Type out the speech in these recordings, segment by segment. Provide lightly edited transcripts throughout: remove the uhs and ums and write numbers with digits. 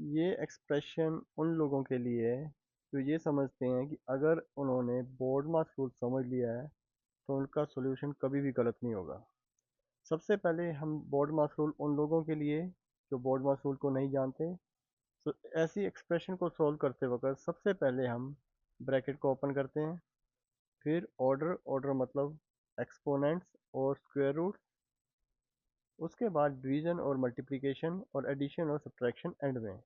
ये एक्सप्रेशन उन लोगों के लिए है जो ये समझते हैं कि अगर उन्होंने बोर्डमास रूल समझ लिया है तो उनका सॉल्यूशन कभी भी गलत नहीं होगा। सबसे पहले हम बोर्डमास रूल उन लोगों के लिए जो बोर्डमास रूल को नहीं जानते, तो ऐसी एक्सप्रेशन को सॉल्व करते वक्त सबसे पहले हम ब्रैकेट को ओपन करते हैं, फिर ऑर्डर ऑर्डर मतलब एक्सपोनेंट्स और स्क्वायर रूट, उसके बाद डिवीजन और मल्टीप्लिकेशन और एडिशन और सब्ट्रैक्शन एंड में।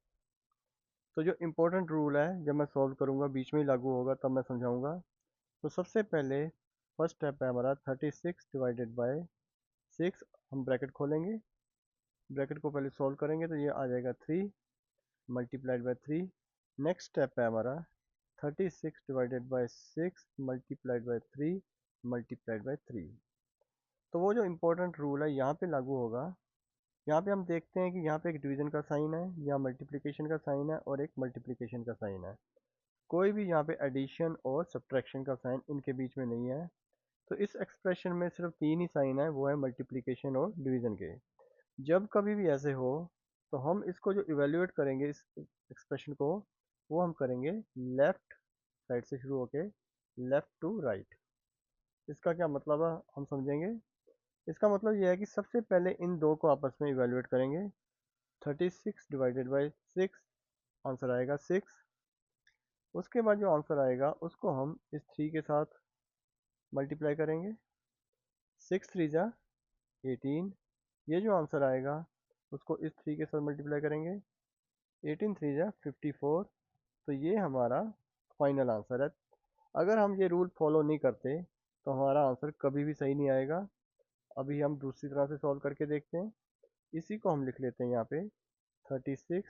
तो जो इम्पोर्टेंट रूल है जब मैं सॉल्व करूँगा बीच में ही लागू होगा तब मैं समझाऊंगा। तो सबसे पहले फर्स्ट स्टेप है हमारा 36 डिवाइडेड बाय 6। हम ब्रैकेट खोलेंगे, ब्रैकेट को पहले सॉल्व करेंगे तो ये आ जाएगा 3 मल्टीप्लाइड बाय 3। नेक्स्ट स्टेप है हमारा 36 divided by 6 multiplied by 3 multiplied by 3। तो वो जो इम्पोर्टेंट रूल है यहाँ पे लागू होगा। यहाँ पे हम देखते हैं कि यहाँ पे एक डिवीजन का साइन है, यहाँ मल्टीप्लिकेशन का साइन है और एक मल्टीप्लिकेशन का साइन है। कोई भी यहाँ पे एडिशन और सब्ट्रैक्शन का साइन इनके बीच में नहीं है। तो इस एक्सप्रेशन में सिर्फ तीन ही साइन है, वो है मल्टीप्लिकेशन और डिवीजन के। जब कभी भी ऐसे हो तो हम इसको जो इवेल्युएट करेंगे इस एक्सप्रेशन को, वो हम करेंगे लेफ्ट साइड से शुरू होके लेफ्ट टू राइट। इसका क्या मतलब है हम समझेंगे। इसका मतलब यह है कि सबसे पहले इन दो को आपस में इवेल्युएट करेंगे। 36 डिवाइडेड बाई 6 आंसर आएगा 6। उसके बाद जो आंसर आएगा उसको हम इस 3 के साथ मल्टीप्लाई करेंगे। 6 3 जा 18। ये जो आंसर आएगा उसको इस 3 के साथ मल्टीप्लाई करेंगे। 18 3 जा 54। तो ये हमारा फाइनल आंसर है। अगर हम ये रूल फॉलो नहीं करते तो हमारा आंसर कभी भी सही नहीं आएगा। अभी हम दूसरी तरह से सॉल्व करके देखते हैं। इसी को हम लिख लेते हैं यहाँ पे 36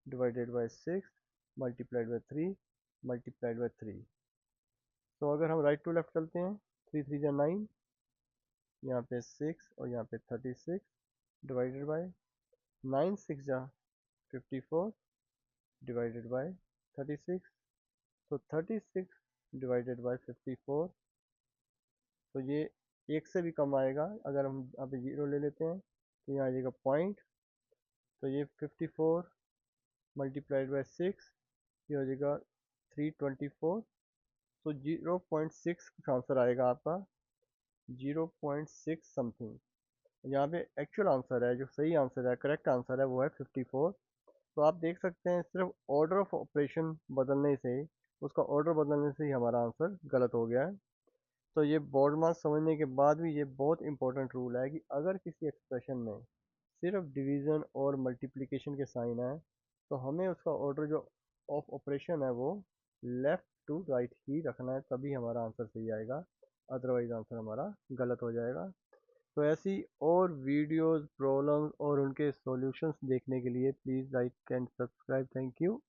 divided by 6 multiplied by 3 multiplied by 3। तो अगर हम राइट टू लेफ्ट चलते हैं, 3 3 जा 9, यहाँ पे 6 और यहाँ पे 36 डिवाइडेड बाय 9 6 जा 54 डिवाइडेड बाय 36। तो 36 डिवाइडेड बाय 54, तो ये एक से भी कम आएगा। अगर हम यहाँ पे जीरो ले लेते हैं तो यहाँ आ जाएगा पॉइंट। तो ये 54 मल्टीप्लाइड बाय 6, ये हो जाएगा 324। तो 0.6 आंसर आएगा आपका, 0.6 समथिंग। यहाँ पे एक्चुअल आंसर है, जो सही आंसर है, करेक्ट आंसर है, वो है 54। तो आप देख सकते हैं सिर्फ ऑर्डर ऑफ ऑपरेशन बदलने से, उसका ऑर्डर बदलने से ही हमारा आंसर गलत हो गया है। तो ये बोर्ड मार्क्स समझने के बाद भी ये बहुत इंपॉर्टेंट रूल है कि अगर किसी एक्सप्रेशन में सिर्फ डिवीज़न और मल्टीप्लिकेशन के साइन है तो हमें उसका ऑर्डर जो ऑफ ऑपरेशन है वो लेफ़्ट टू राइट ही रखना है, तभी हमारा आंसर सही आएगा। अदरवाइज आंसर हमारा गलत हो जाएगा। तो ऐसी और वीडियोस, प्रॉब्लम्स और उनके सॉल्यूशंस देखने के लिए please like and subscribe. Thank you.